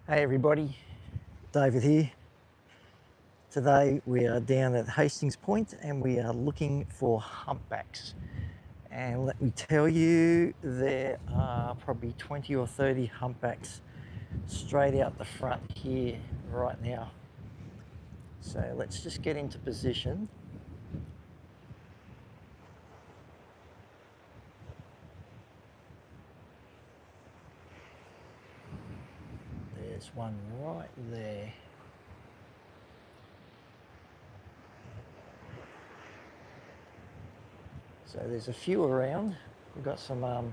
Hey everybody, David here. Today we are down at Hastings Point and we are looking for humpbacks. And let me tell you, there are probably 20 or 30 humpbacks straight out the front here right now. So let's just get into position. There's one right there. So there's a few around. We've got some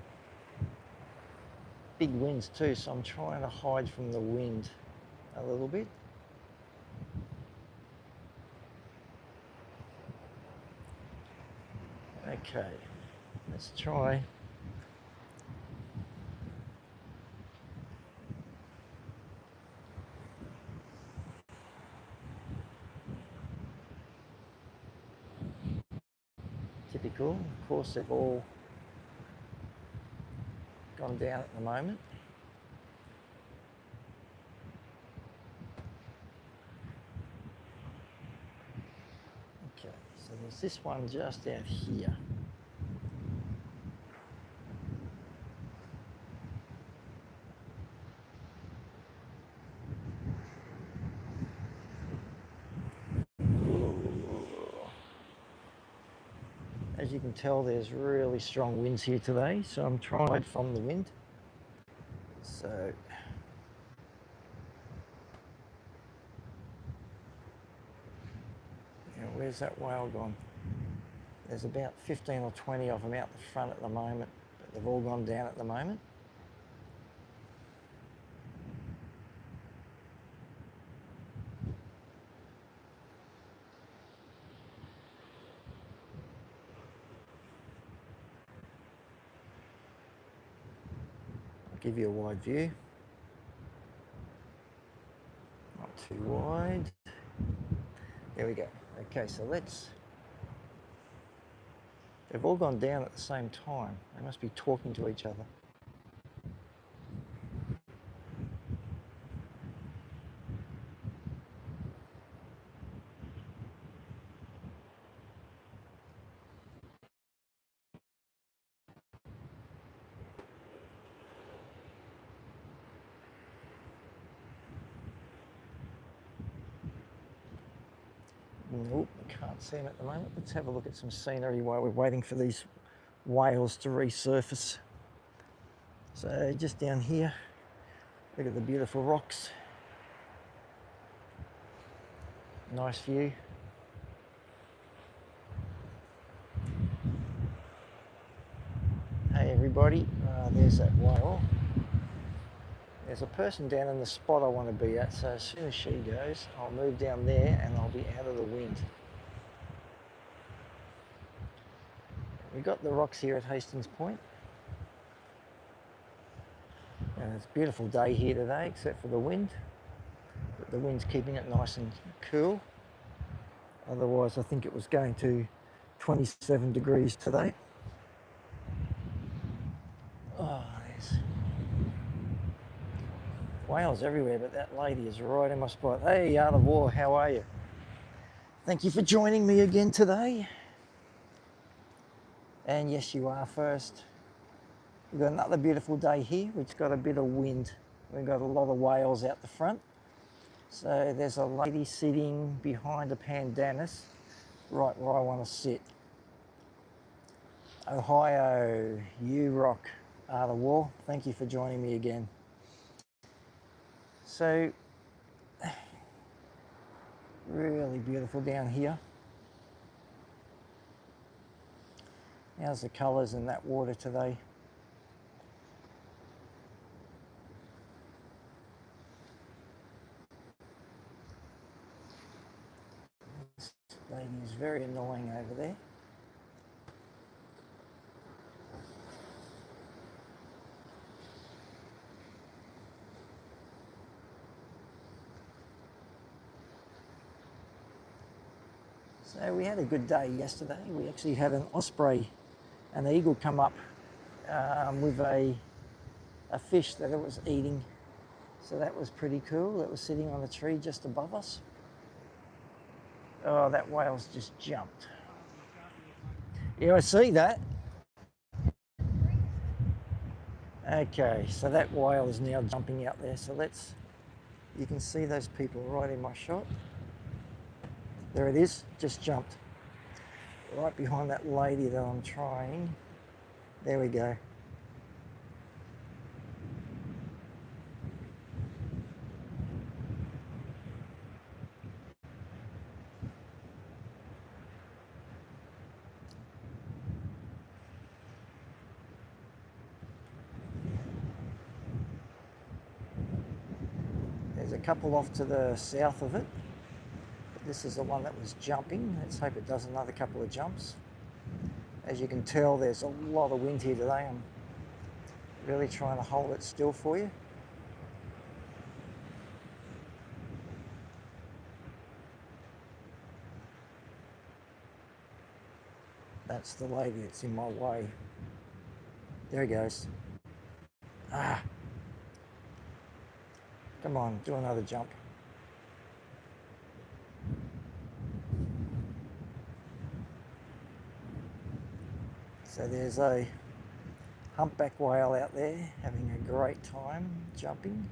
big winds too, so I'm trying to hide from the wind a little bit. Okay, let's try. Typical. Of course, they've all gone down at the moment. Okay, so there's this one just out here. As you can tell, there's really strong winds here today, so I'm trying to hide from the wind. So now, where's that whale gone? There's about 15 or 20 of them out the front at the moment, but they've all gone down at the moment. I'll give you a wide view. Not too wide. There we go. Okay, so they've all gone down at the same time. They must be talking to each other. Nope, I can't see them at the moment. Let's have a look at some scenery while we're waiting for these whales to resurface. So just down here, look at the beautiful rocks. Nice view. Hey everybody, there's that whale. There's a person down in the spot I want to be at, so as soon as she goes, I'll move down there and I'll be out of the wind. We've got the rocks here at Hastings Point. And it's a beautiful day here today, except for the wind. But the wind's keeping it nice and cool. Otherwise, I think it was going to 27 degrees today. Oh, there's whales everywhere, but that lady is right in my spot. Hey, Art of War, how are you? Thank you for joining me again today. And yes, you are first. We've got another beautiful day here. We've got a bit of wind. We've got a lot of whales out the front. So there's a lady sitting behind a pandanus, right where I want to sit. Ohio, you rock, Art of War. Thank you for joining me again. So, really beautiful down here. How's the colours in that water today? This lady is very annoying over there. So we had a good day yesterday. We actually had an osprey, an eagle come up with a fish that it was eating. So that was pretty cool. It was sitting on a tree just above us. Oh, that whale's just jumped. Yeah, I see that. Okay, so that whale is now jumping out there. So you can see those people right in my shot. There it is, just jumped. Right behind that lady that I'm trying. There we go. There's a couple off to the south of it. This is the one that was jumping. Let's hope it does another couple of jumps. As you can tell, there's a lot of wind here today. I'm really trying to hold it still for you. That's the lady that's in my way. There he goes. Ah. Come on, do another jump. So there's a humpback whale out there having a great time jumping.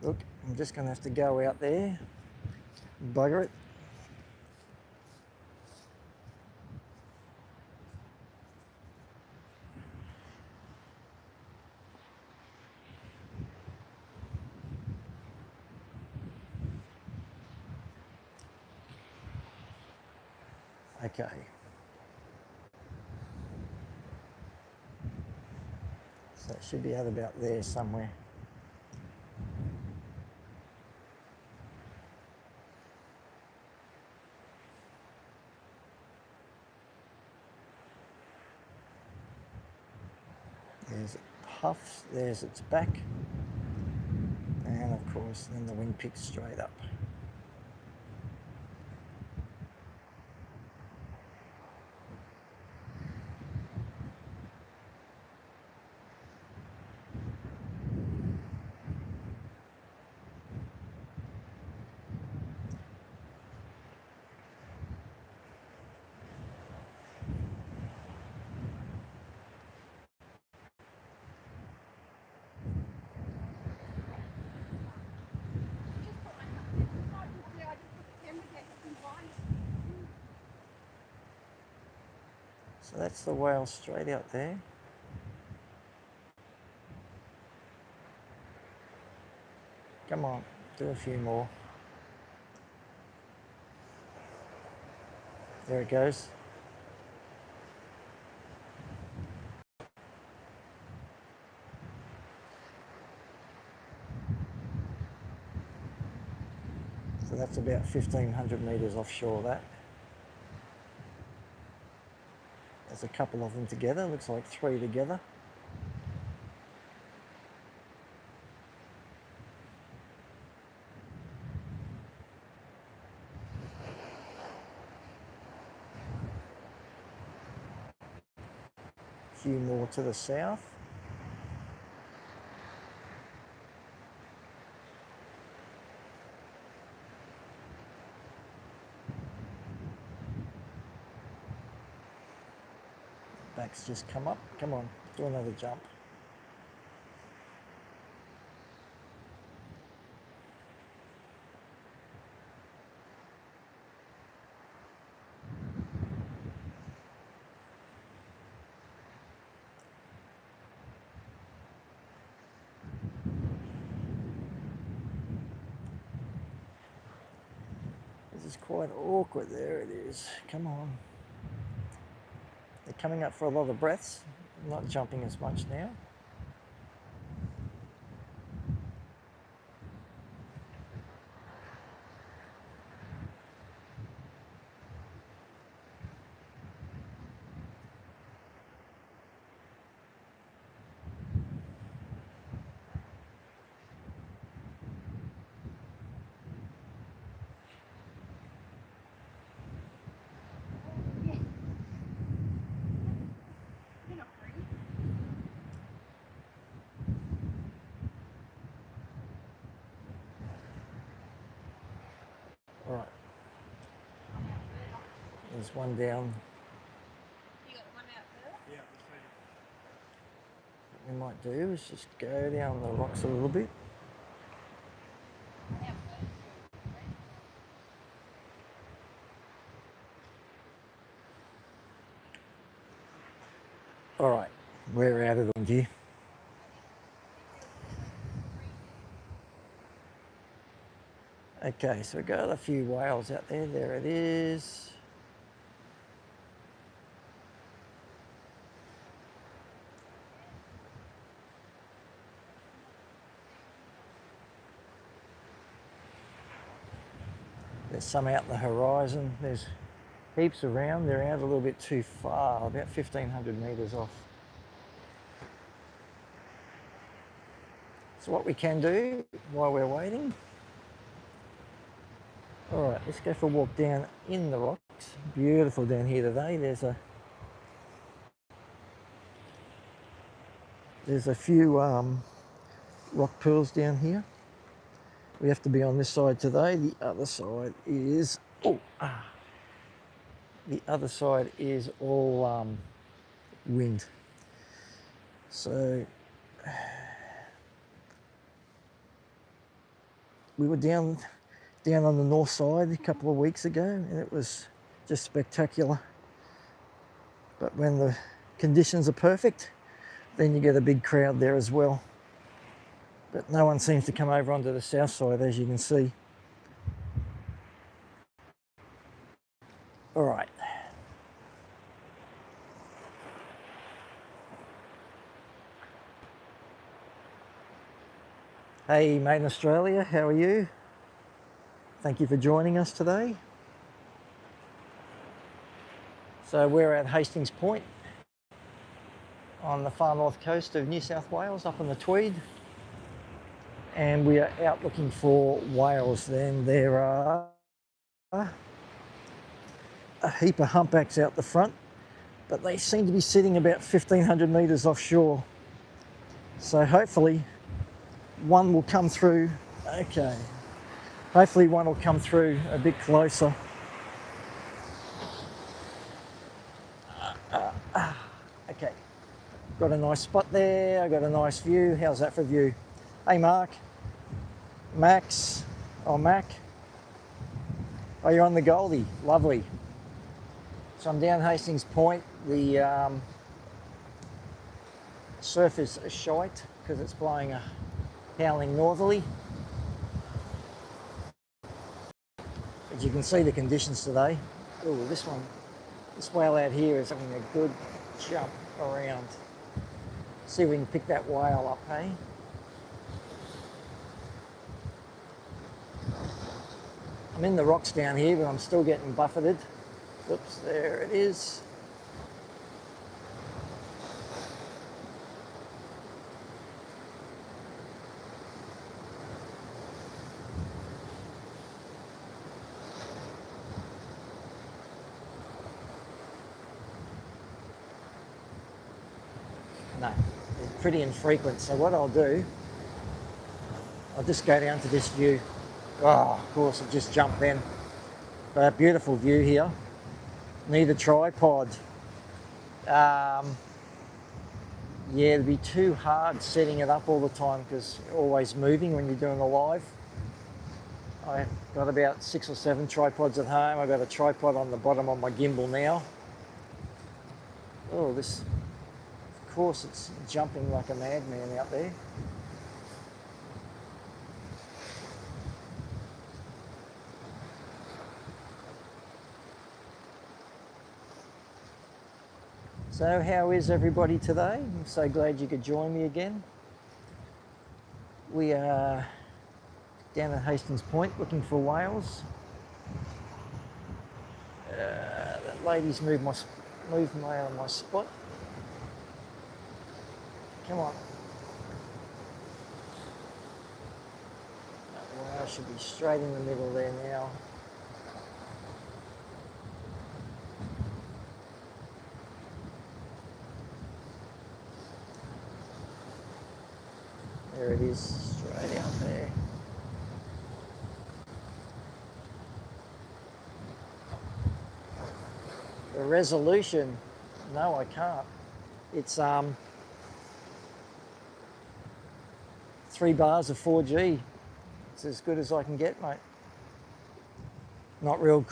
Look, I'm just going to have to go out there, bugger it. Okay. So it should be out about there somewhere. There's it puffs, there's its back, and of course then the wing picks straight up. So that's the whale straight out there. Come on, do a few more. There it goes. So that's about 1,500 metres offshore that. There's a couple of them together, looks like 3 together. A few more to the south. Back's just come up. Come on, do another jump. This is quite awkward. There it is. Come on. They're coming up for a lot of breaths. Not jumping as much now. There's one down. You got one out there? Yeah. What we might do is just go down the rocks a little bit. Yeah. All right, we're out of them here. Okay, so we've got a few whales out there. There it is. There's some out in the horizon. There's heaps around. They're out a little bit too far, about 1,500 metres off. So what we can do while we're waiting, all right, let's go for a walk down in the rocks. Beautiful down here today. There's a few rock pools down here. We have to be on this side today. The other side is the other side is all wind. So we were down on the north side a couple of weeks ago, and it was just spectacular. But when the conditions are perfect, then you get a big crowd there as well. But no one seems to come over onto the south side, as you can see. All right. Hey, mate in Australia, how are you? Thank you for joining us today. So we're at Hastings Point on the far north coast of New South Wales, up in the Tweed. And we are out looking for whales. Then there are a heap of humpbacks out the front, but they seem to be sitting about 1,500 metres offshore. So hopefully one will come through. Okay. Hopefully one will come through a bit closer. Okay. Got a nice spot there. I got a nice view. How's that for view? Hey, Mark. Max. Oh, Mac. Oh, you're on the Goldie. Lovely. So I'm down Hastings Point. The surf is shite because it's blowing a howling northerly. But you can see the conditions today. Oh, this whale out here is having a good jump around. See if we can pick that whale up, hey? I'm in the rocks down here, but I'm still getting buffeted. Oops, there it is. No, it's pretty infrequent. So what I'll do, I'll just go down to this view. Oh, of course, it just jumped then. But a beautiful view here. Need a tripod. Yeah, it'd be too hard setting it up all the time because you're always moving when you're doing a live. I've got about 6 or 7 tripods at home. I've got a tripod on the bottom of my gimbal now. Oh, this, of course, it's jumping like a madman out there. So how is everybody today? I'm so glad you could join me again. We are down at Hastings Point looking for whales. That lady's moved my out of my spot. Come on. That whale should be straight in the middle there now. There it is, straight out there. The resolution, no, I can't. It's 3 bars of 4G. It's as good as I can get, mate. Not real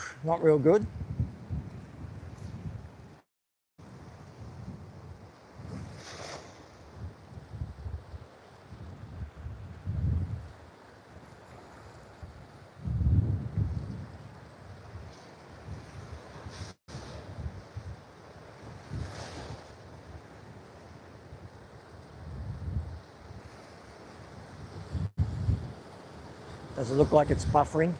good. Does it look like it's buffering?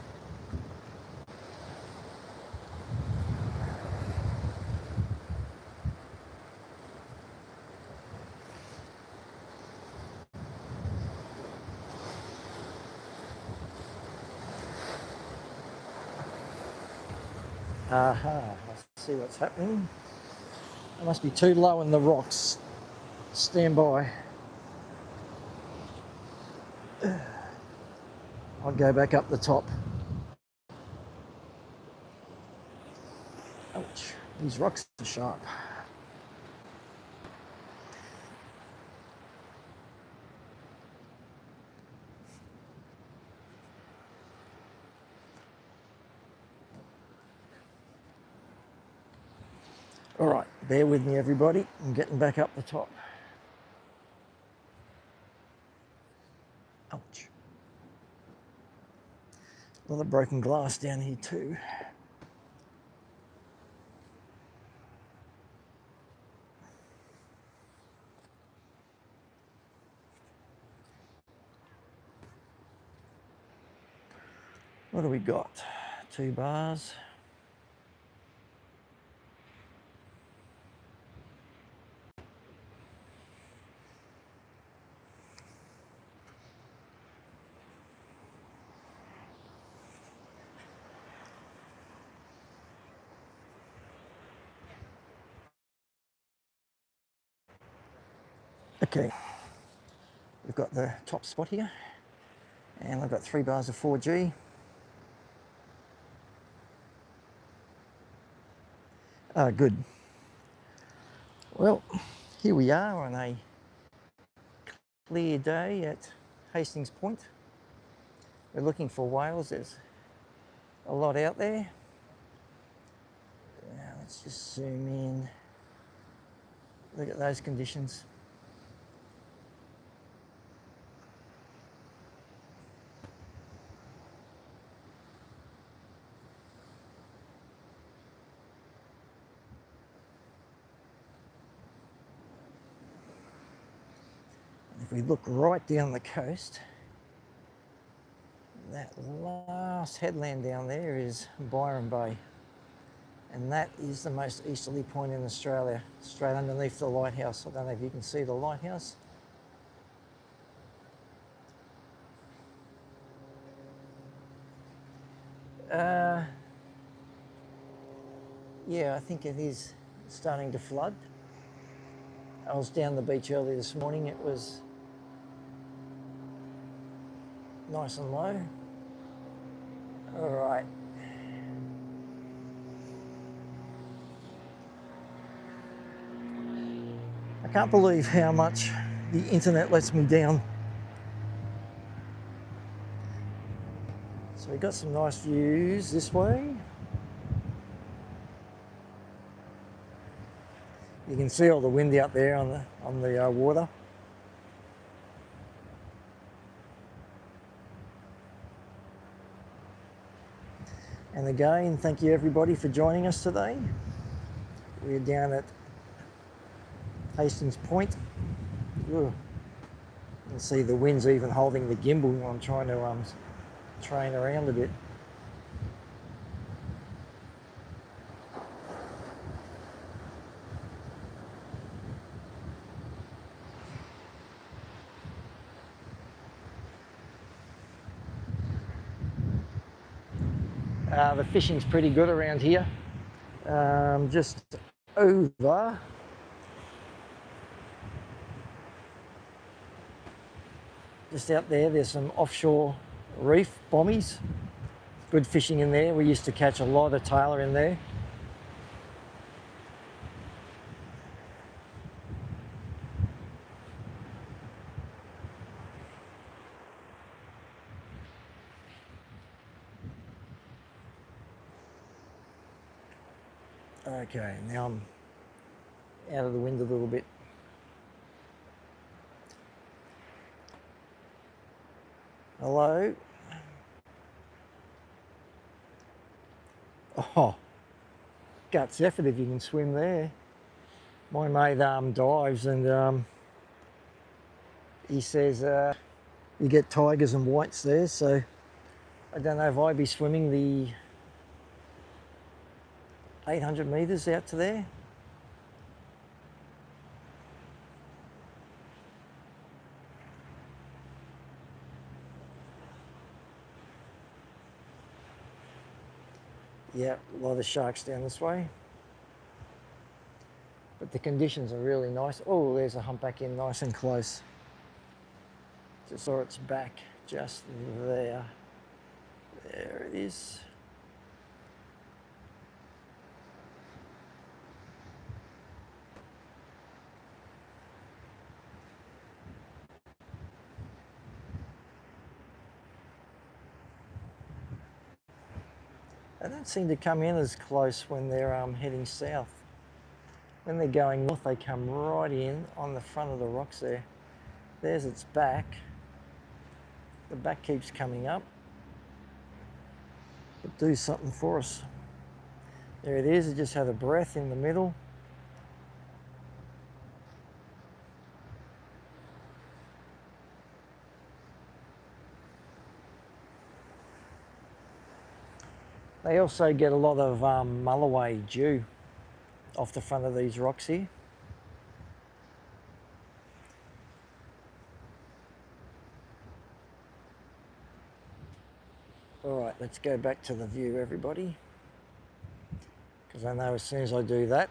Aha, I see what's happening. I must be too low in the rocks. Stand by. I'll go back up the top. Ouch, these rocks are sharp. All right, bear with me everybody. I'm getting back up the top. Ouch. A lot of broken glass down here too. What do we got? 2 bars. Okay, we've got the top spot here, and I've got 3 bars of 4G. Good. Well, here we are on a clear day at Hastings Point. We're looking for whales. There's a lot out there. Now let's just zoom in. Look at those conditions. If we look right down the coast, that last headland down there is Byron Bay. And that is the most easterly point in Australia, straight underneath the lighthouse. I don't know if you can see the lighthouse. Yeah, I think it is starting to flood. I was down the beach early this morning. It was nice and low. All right. I can't believe how much the internet lets me down. So we've got some nice views this way. You can see all the wind out there on the water. And again, thank you everybody for joining us today. We're down at Hastings Point. Ooh. You can see the wind's even holding the gimbal while I'm trying to train around a bit. The fishing's pretty good around here. Just over just out there's some offshore reef bommies. Good fishing in there. We used to catch a lot of tailor in there. Okay, now I'm out of the wind a little bit. Hello. Oh, guts effort if you can swim there. My mate dives and he says you get tigers and whites there, so I don't know if I'd be swimming the 800 metres out to there. Yeah, a lot of sharks down this way. But the conditions are really nice. Oh, there's a humpback in nice and close. Just saw its back just there. There it is. They don't seem to come in as close when they're heading south. When they're going north, they come right in on the front of the rocks there. There's its back. The back keeps coming up. But do something for us. There it is. It just had a breath in the middle. They also get a lot of mulloway dew off the front of these rocks here. All right, let's go back to the view, everybody. Because I know as soon as I do that,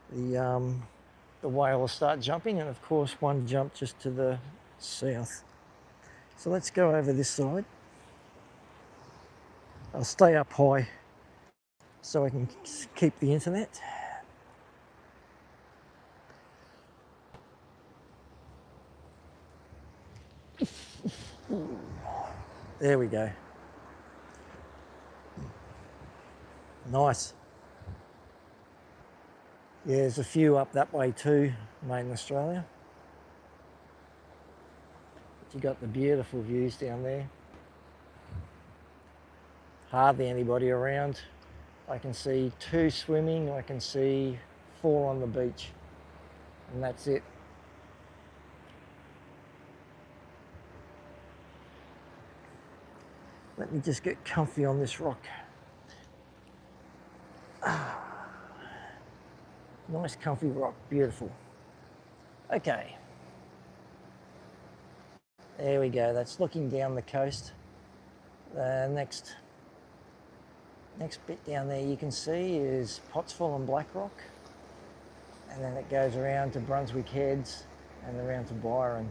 the whale will start jumping, and of course one jumped just to the south. So let's go over this side. I'll stay up high so I can keep the internet. There we go. Nice. Yeah, there's a few up that way too, made in Australia. But you got the beautiful views down there. Hardly anybody around. I can see 2 swimming, I can see 4 on the beach, and that's it. Let me just get comfy on this rock. Nice comfy rock, beautiful. Okay. There we go, that's looking down the coast. The next bit down there you can see is Pottsville and Blackrock. And then it goes around to Brunswick Heads and around to Byron.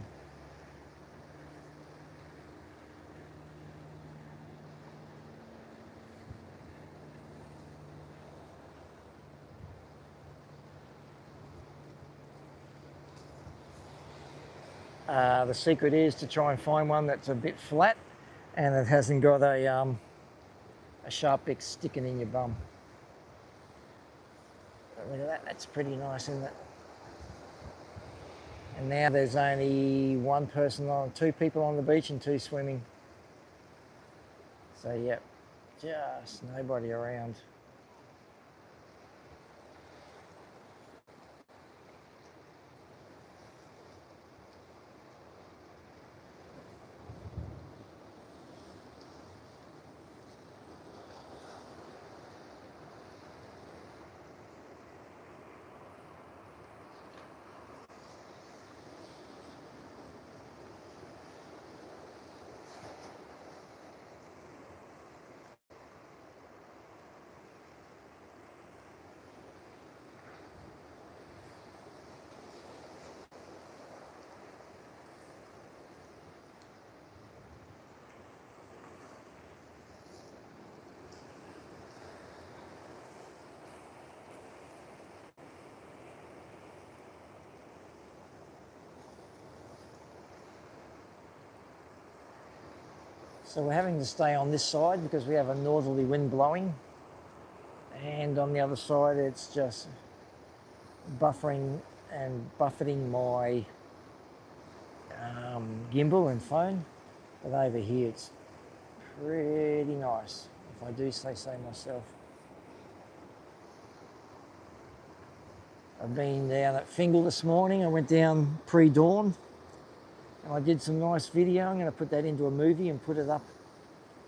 The secret is to try and find one that's a bit flat and it hasn't got a sharp beak sticking in your bum. But look at that, that's pretty nice, isn't it? And now there's only 2 people on the beach and 2 swimming. So yep, just nobody around. So we're having to stay on this side because we have a northerly wind blowing, and on the other side it's just buffering and buffeting my gimbal and phone. But over here it's pretty nice, if I do say so myself. I've been down at Fingal this morning. I went down pre-dawn and I did some nice video. I'm going to put that into a movie and put it up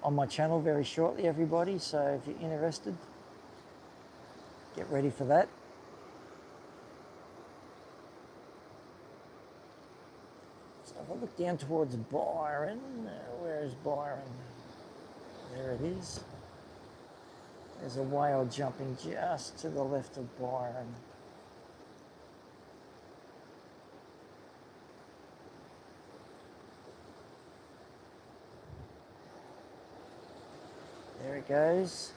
on my channel very shortly, everybody. So if you're interested, get ready for that. So if I look down towards Byron, where is Byron? There it is. There's a whale jumping just to the left of Byron. There it goes.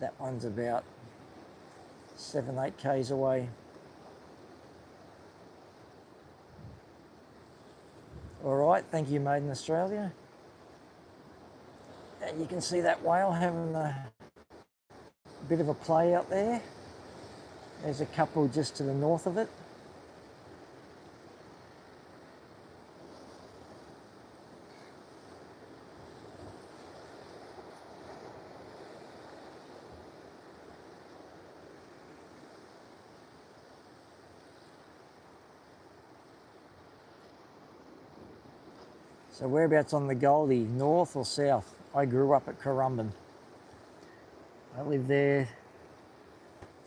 That one's about 7-8 k's away. All right, thank you, Made in Australia. And you can see that whale having a bit of a play out there. There's a couple just to the north of it. So whereabouts on the Goldie, north or south? I grew up at Currumbin. I lived there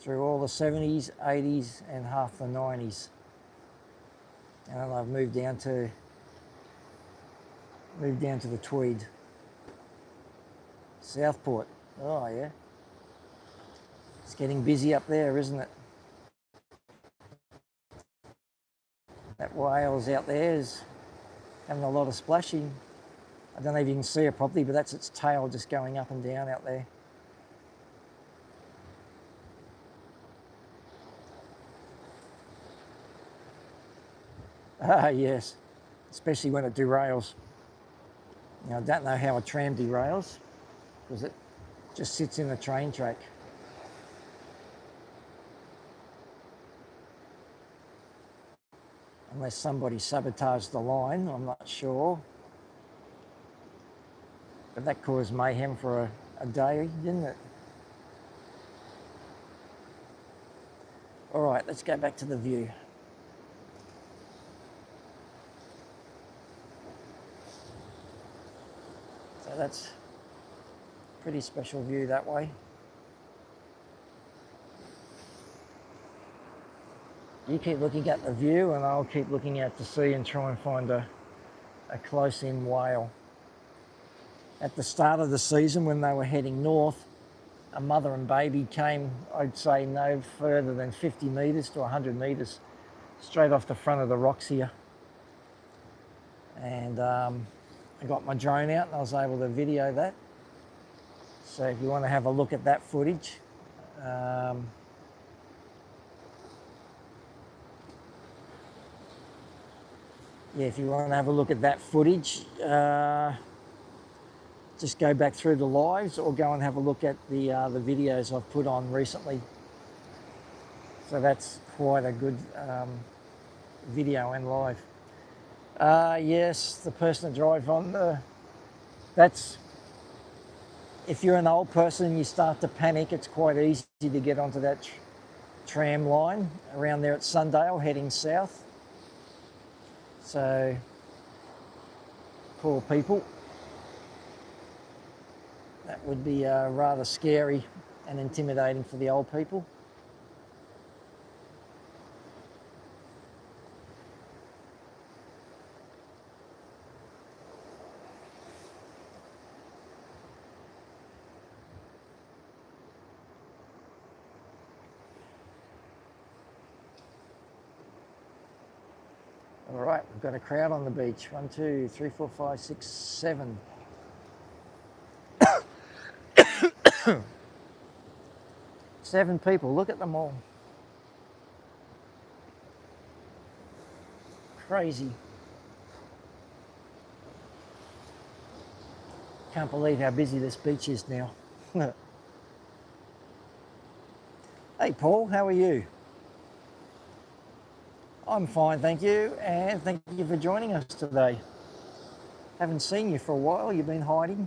through all the 70s, 80s and half the 90s. And then I've moved down to the Tweed. Southport. Oh yeah. It's getting busy up there, isn't it? That whale's out there is having a lot of splashing. I don't know if you can see it properly, but that's its tail just going up and down out there. Ah, yes, especially when it derails. Now, I don't know how a tram derails, because it just sits in the train track. Unless somebody sabotaged the line, I'm not sure. But that caused mayhem for a day, didn't it? All right, let's go back to the view. So that's a pretty special view that way. You keep looking at the view and I'll keep looking out to sea and try and find a close-in whale. At the start of the season, when they were heading north, a mother and baby came, I'd say no further than 50 metres to 100 metres straight off the front of the rocks here. And I got my drone out and I was able to video that. So if you want to have a look at that footage, yeah, if you want to have a look at that footage, just go back through the lives or go and have a look at the videos I've put on recently. So that's quite a good video and live. Yes, the person that drive on that's, if you're an old person and you start to panic, it's quite easy to get onto that tram line around there at Sundale heading south. So, poor people. That would be rather scary and intimidating for the old people. All right, we've got a crowd on the beach. 1, 2, 3, 4, 5, 6, 7. 7 people, look at them all. Crazy. Can't believe how busy this beach is now. Hey Paul, how are you? I'm fine, thank you, and thank you for joining us today. Haven't seen you for a while, you've been hiding.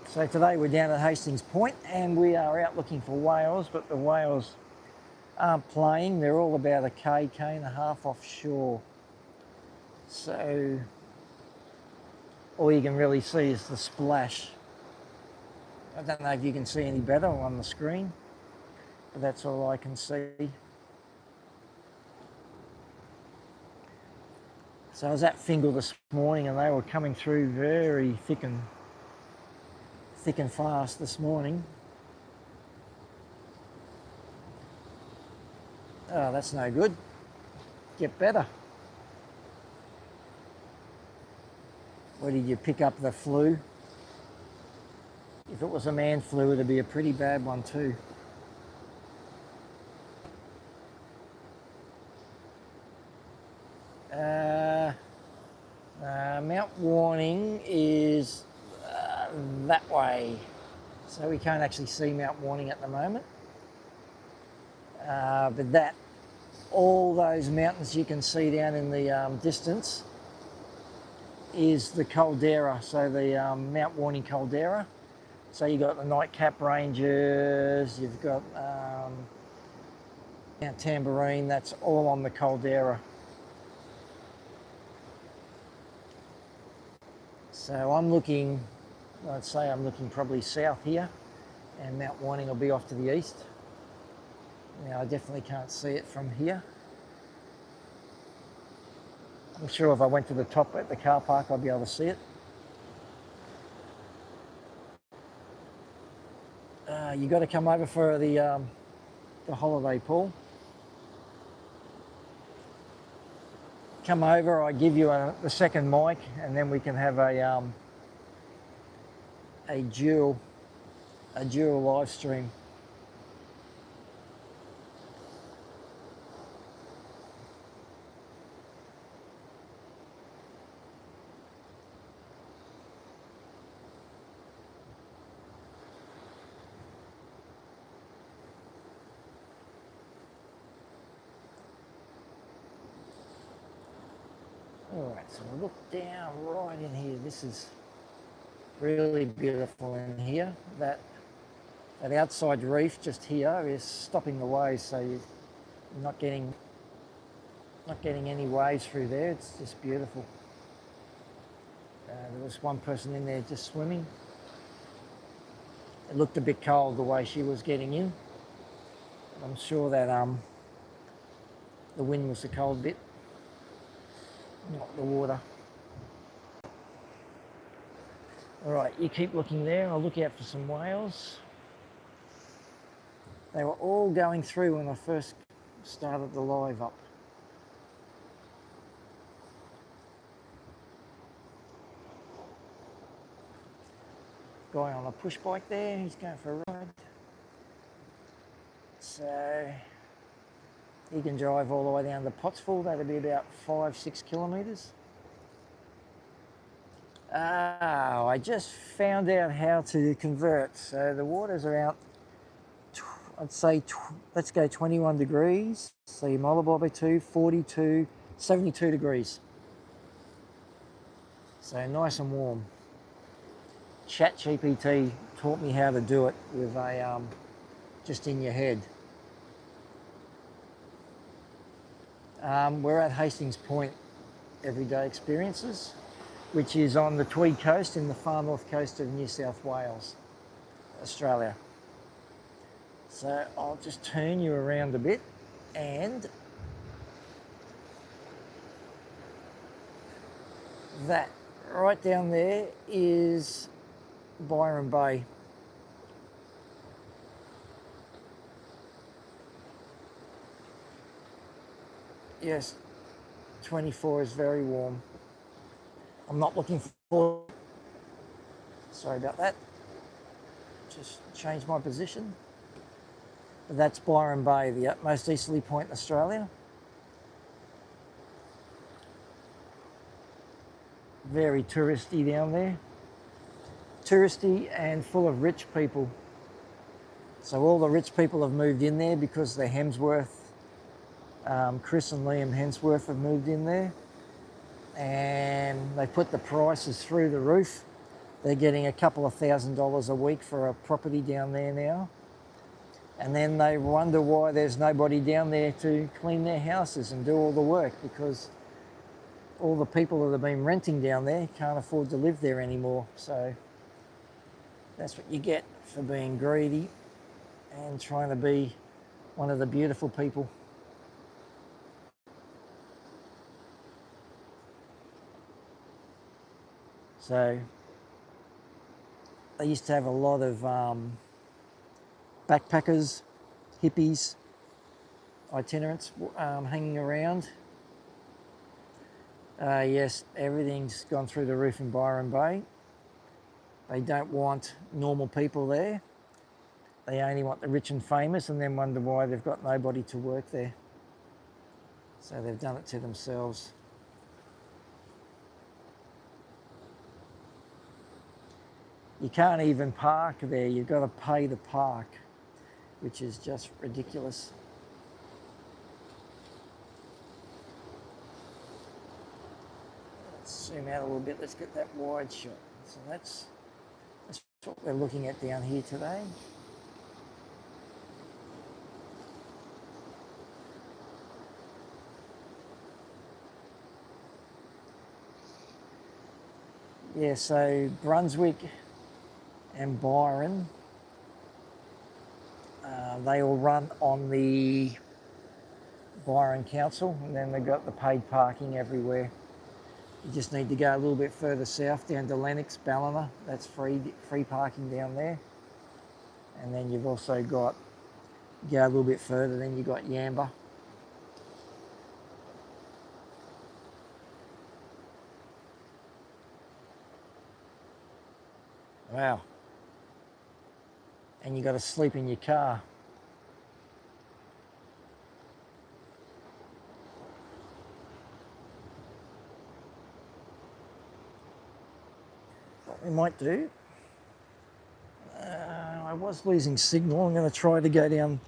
So today we're down at Hastings Point and we are out looking for whales, but the whales aren't playing. They're all about a K and a half offshore. So all you can really see is the splash. I don't know if you can see any better on the screen, but that's all I can see. So I was at Fingal this morning and they were coming through very thick and fast this morning. Oh, that's no good. Get better. Where did you pick up the flu? If it was a man flu, it'd be a pretty bad one too. Mount Warning is that way. So we can't actually see Mount Warning at the moment. But all those mountains you can see down in the distance is the caldera, so the Mount Warning caldera. So you've got the Nightcap Ranges, you've got Mount Tambourine, that's all on the caldera. So I'm looking, I'd say I'm looking probably south here, and Mount Warning will be off to the east. Now I definitely can't see it from here. I'm sure if I went to the top at the car park I'd be able to see it. You got to come over for the holiday, Paul. Come over, I give you the second mic, and then we can have a dual live stream. Alright, so we'll look down right in here. This is really beautiful in here. That outside reef just here is stopping the waves, so you're not getting any waves through there. It's just beautiful. There was one person in there just swimming. It looked a bit cold the way she was getting in. I'm sure that the wind was the cold bit, not the water. All right, you keep looking there. I'll look out for some whales. They were all going through when I first started the live up. Guy on a push bike there, he's going for a ride. So he can drive all the way down to Pottsville. That'll be about 5-6 kilometres. I just found out how to convert. So the water's around, I'd say, let's go 21 degrees. So you multiply by 2, 42, 72 degrees. So nice and warm. ChatGPT taught me how to do it with a just in your head. We're at Hastings Point Everyday Experiences, which is on the Tweed Coast in the far north coast of New South Wales, Australia. So I'll just turn you around a bit, and that right down there is Byron Bay. Yes, 24 is very warm. I'm not looking for, sorry about that. Just change my position. But that's Byron Bay, the utmost easterly point in Australia. Very touristy down there. Touristy and full of rich people. So all the rich people have moved in there because the Hemsworth, Chris and Liam Hemsworth have moved in there. And they put the prices through the roof. They're getting a couple of $1,000s a week for a property down there now. And then they wonder why there's nobody down there to clean their houses and do all the work, because all the people that have been renting down there can't afford to live there anymore. So that's what you get for being greedy and trying to be one of the beautiful people. So they used to have a lot of backpackers, hippies, itinerants hanging around. Yes, everything's gone through the roof in Byron Bay. They don't want normal people there. They only want the rich and famous, and then wonder why they've got nobody to work there. So they've done it to themselves. You can't even park there. You've got to pay to park, which is just ridiculous. Let's zoom out a little bit. Let's get that wide shot. So that's what we're looking at down here today. Yeah, so Brunswick and Byron, they all run on the Byron Council, and then they've got the paid parking everywhere. You just need to go a little bit further south down to Lennox, Ballina. That's free parking down there. And then you've also got, go a little bit further, then you've got Yamba. Wow. And you got to sleep in your car. What we might do, I was losing signal. I'm going to try to go down,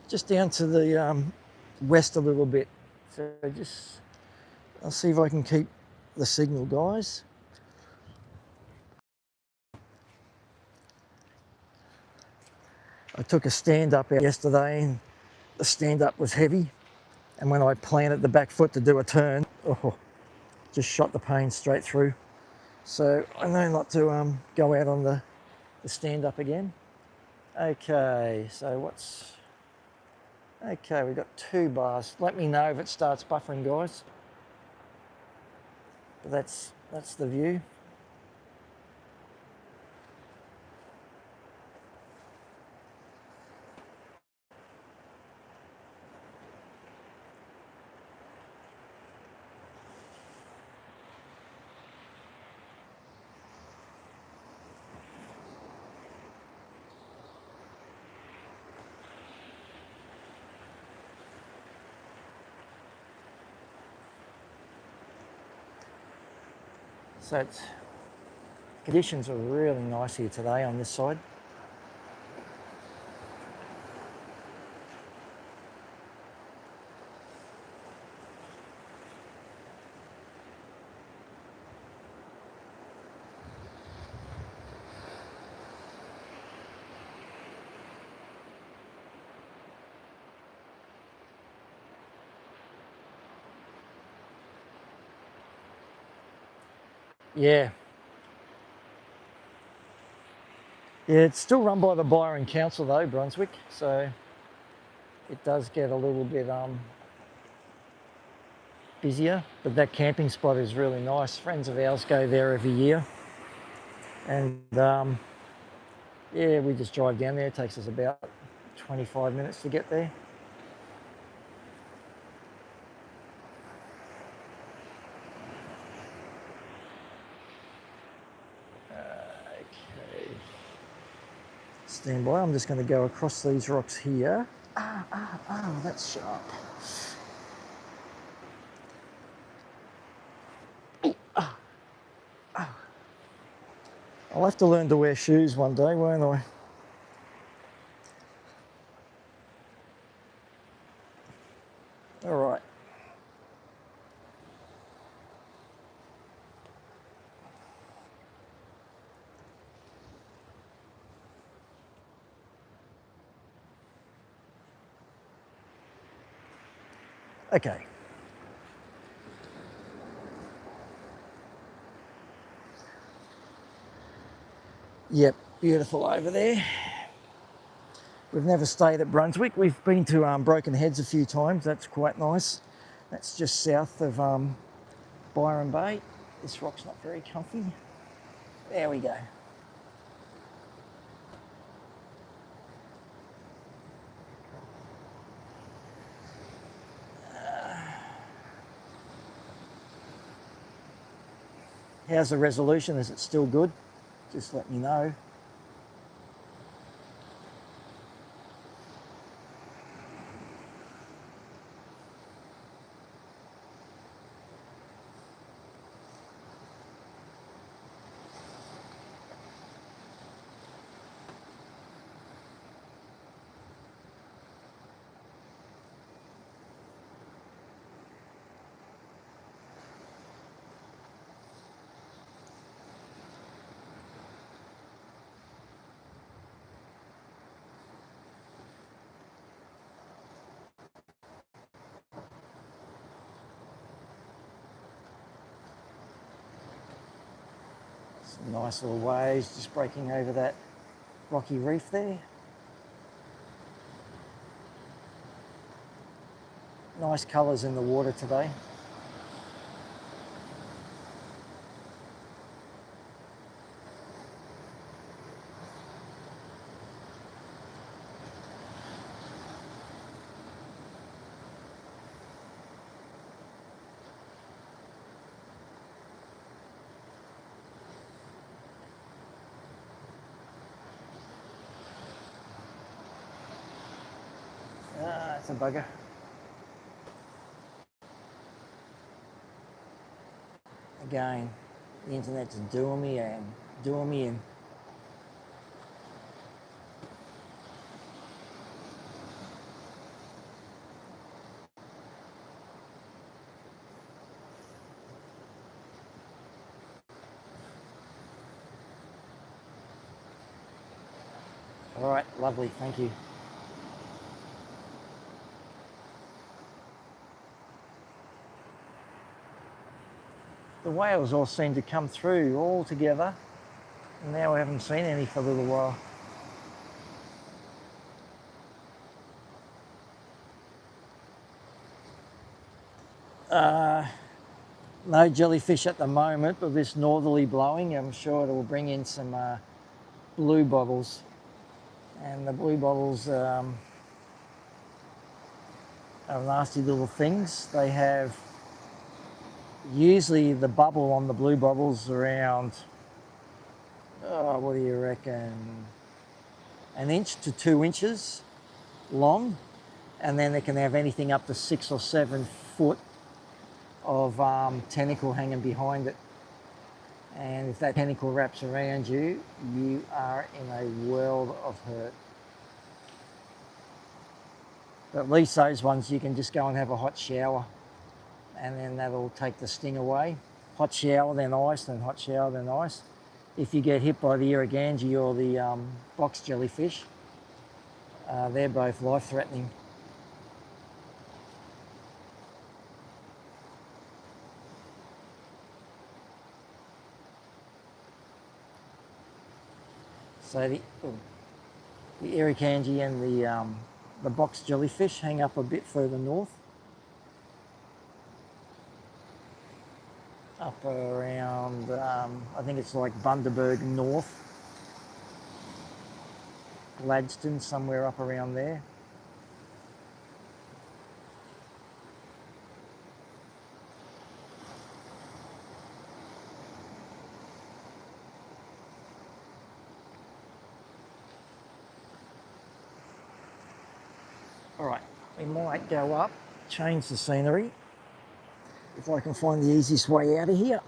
just down to the west a little bit. So just, I'll see if I can keep the signal, guys. I took a stand-up out yesterday, and the stand-up was heavy, and when I planted the back foot to do a turn, just shot the paint straight through. So I know not to go out on the stand-up again. Okay, so we've got 2 bars. Let me know if it starts buffering, guys. But that's the view. So conditions are really nice here today on this side. Yeah. Yeah, it's still run by the Byron Council though, Brunswick, so it does get a little bit busier, but that camping spot is really nice. Friends of ours go there every year, and yeah, we just drive down there. It takes us about 25 minutes to get there. Okay. Stand by. I'm just going to go across these rocks here. Oh, that's sharp. I'll have to learn to wear shoes one day, won't I? All right. Okay. Yep, beautiful over there. We've never stayed at Brunswick. We've been to Broken Heads a few times. That's quite nice. That's just south of Byron Bay. This rock's not very comfy. There we go. How's the resolution? Is it still good? Just let me know. Some nice little waves just breaking over that rocky reef there. Nice colours in the water today. Ah, it's a bugger. Again, the internet's doing me in. All right, lovely, thank you. The whales all seem to come through all together, and now we haven't seen any for a little while. No jellyfish at the moment, but this northerly blowing, I'm sure it will bring in some blue bottles. And the blue bottles are nasty little things. They have usually the bubble on the blue bottles around, what do you reckon, 1 inch to 2 inches long, and then they can have anything up to 6 or 7 foot of tentacle hanging behind it. And if that tentacle wraps around you, you are in a world of hurt. But at least those ones you can just go and have a hot shower, and then that'll take the sting away. Hot shower, then ice, then hot shower, then ice. If you get hit by the irrigangi or the box jellyfish, they're both life-threatening. So the irrigangi and the box jellyfish hang up a bit further north. Up around, I think it's like Bundaberg North, Gladstone, somewhere up around there. All right, we might go up, change the scenery, if I can find the easiest way out of here.